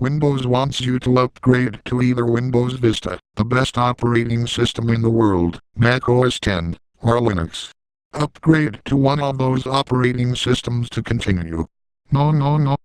Windows wants you to upgrade to either Windows Vista, the best operating system in the world, Mac OS X, or Linux. Upgrade to one of those operating systems to continue. No.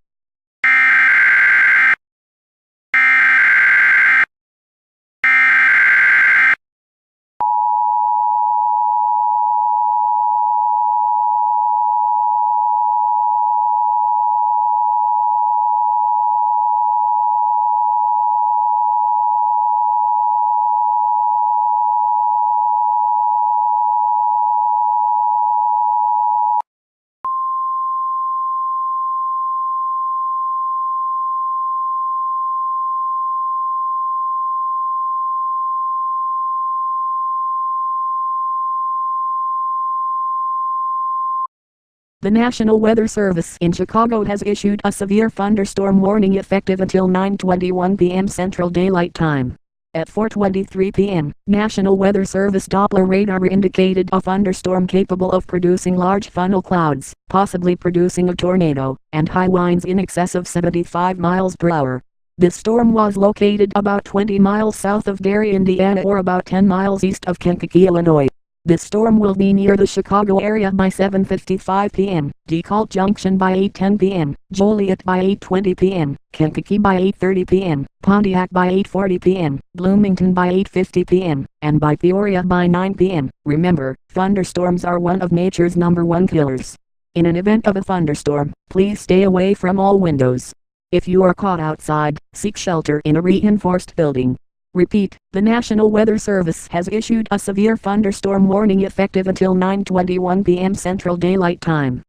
The National Weather Service in Chicago has issued a severe thunderstorm warning effective until 9:21 p.m. Central Daylight Time. At 4:23 p.m., National Weather Service Doppler radar indicated a thunderstorm capable of producing large funnel clouds, possibly producing a tornado, and high winds in excess of 75 miles per hour. This storm was located about 20 miles south of Gary, Indiana, or about 10 miles east of Kankakee, Illinois. This storm will be near the Chicago area by 7:55 p.m., DeKalb Junction by 8:10 p.m., Joliet by 8:20 p.m., Kankakee by 8:30 p.m., Pontiac by 8:40 p.m., Bloomington by 8:50 p.m., and by Peoria by 9 p.m. Remember, thunderstorms are one of nature's #1 killers. In an event of a thunderstorm, please stay away from all windows. If you are caught outside, seek shelter in a reinforced building. Repeat, the National Weather Service has issued a severe thunderstorm warning effective until 9:21 p.m. Central Daylight Time.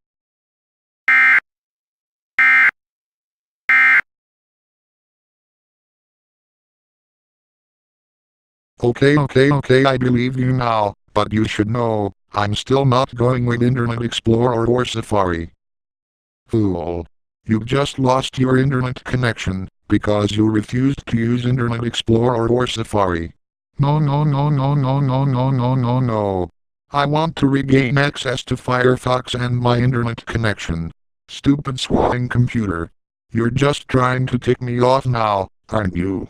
Okay, I believe you now, but you should know, I'm still not going with Internet Explorer or Safari. Fool. You've just lost your internet connection, because you refused to use Internet Explorer or Safari. No. I want to regain access to Firefox and my internet connection. Stupid swatting computer. You're just trying to tick me off now, aren't you?